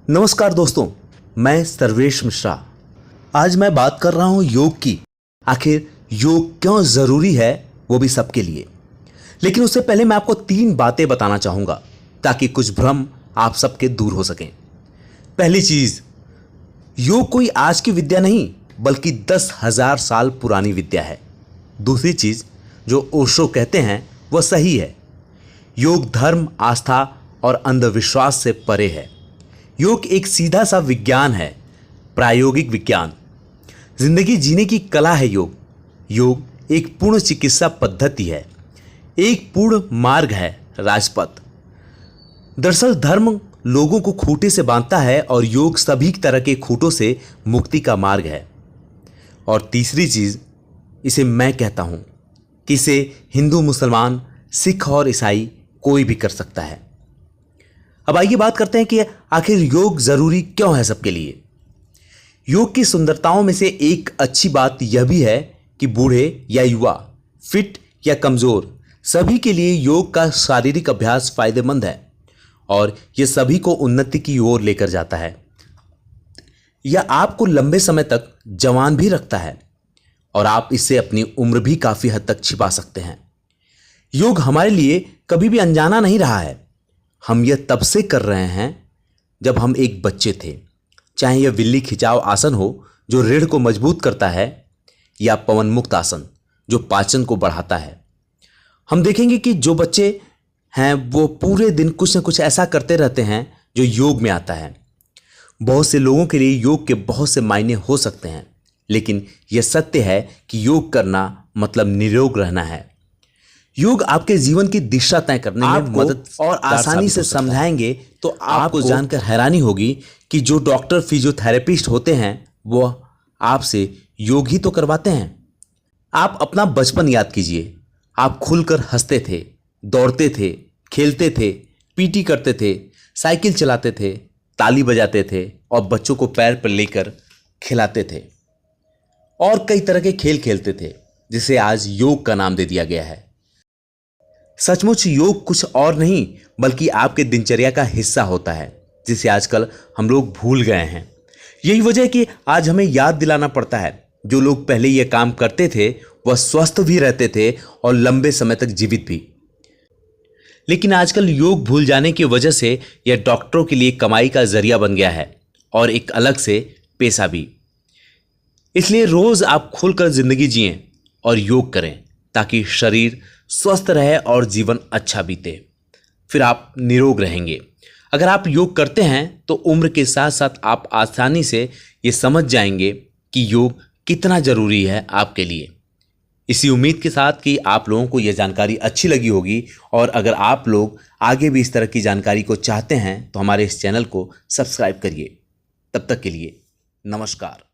नमस्कार दोस्तों, मैं सर्वेश मिश्रा। आज मैं बात कर रहा हूं योग की। आखिर योग क्यों जरूरी है, वो भी सबके लिए। लेकिन उससे पहले मैं आपको 3 बातें बताना चाहूंगा ताकि कुछ भ्रम आप सबके दूर हो सकें। पहली चीज, योग कोई आज की विद्या नहीं बल्कि 10,000 साल पुरानी विद्या है। दूसरी चीज, जो ओशो कहते हैं वह सही है। योग धर्म, आस्था और अंधविश्वास से परे है। योग एक सीधा सा विज्ञान है, प्रायोगिक विज्ञान। जिंदगी जीने की कला है योग। योग एक पूर्ण चिकित्सा पद्धति है, एक पूर्ण मार्ग है, राजपथ। दरअसल धर्म लोगों को खूंटे से बांधता है और योग सभी तरह के खूंटों से मुक्ति का मार्ग है। और तीसरी चीज, इसे मैं कहता हूं कि इसे हिंदू, मुसलमान, सिख और ईसाई कोई भी कर सकता है। अब आइए बात करते हैं कि आखिर योग जरूरी क्यों है सबके लिए। योग की सुंदरताओं में से एक अच्छी बात यह भी है कि बूढ़े या युवा, फिट या कमजोर, सभी के लिए योग का शारीरिक अभ्यास फायदेमंद है और यह सभी को उन्नति की ओर लेकर जाता है। यह आपको लंबे समय तक जवान भी रखता है और आप इससे अपनी उम्र भी काफी हद तक छिपा सकते हैं। योग हमारे लिए कभी भी अनजाना नहीं रहा है। हम यह तब से कर रहे हैं जब हम एक बच्चे थे। चाहे यह विल्ली खिंचाव आसन हो जो रीढ़ को मजबूत करता है, या पवन मुक्त आसन जो पाचन को बढ़ाता है। हम देखेंगे कि जो बच्चे हैं वो पूरे दिन कुछ न कुछ ऐसा करते रहते हैं जो योग में आता है। बहुत से लोगों के लिए योग के बहुत से मायने हो सकते हैं, लेकिन यह सत्य है कि योग करना मतलब निरोग रहना है। योग आपके जीवन की दिशा तय करने में मदद और आसानी से समझाएंगे तो आपको जानकर हैरानी होगी कि जो डॉक्टर, फिजियोथेरेपिस्ट होते हैं वो आपसे योग ही तो करवाते हैं। आप अपना बचपन याद कीजिए। आप खुलकर हंसते थे, दौड़ते थे, खेलते थे, पीटी करते थे, साइकिल चलाते थे, ताली बजाते थे और बच्चों को पैर पर लेकर खिलाते थे और कई तरह के खेल खेलते थे जिसे आज योग का नाम दे दिया गया है। सचमुच योग कुछ और नहीं बल्कि आपके दिनचर्या का हिस्सा होता है, जिसे आजकल हम लोग भूल गए हैं। यही वजह है कि आज हमें याद दिलाना पड़ता है। जो लोग पहले यह काम करते थे वह स्वस्थ भी रहते थे और लंबे समय तक जीवित भी। लेकिन आजकल योग भूल जाने की वजह से यह डॉक्टरों के लिए कमाई का जरिया बन गया है और एक अलग से पेशा भी। इसलिए रोज आप खुलकर जिंदगी जिएं और योग करें ताकि शरीर स्वस्थ रहे और जीवन अच्छा बीते। फिर आप निरोग रहेंगे। अगर आप योग करते हैं तो उम्र के साथ साथ आप आसानी से ये समझ जाएंगे कि योग कितना जरूरी है आपके लिए। इसी उम्मीद के साथ कि आप लोगों को यह जानकारी अच्छी लगी होगी, और अगर आप लोग आगे भी इस तरह की जानकारी को चाहते हैं तो हमारे इस चैनल को सब्सक्राइब करिए। तब तक के लिए नमस्कार।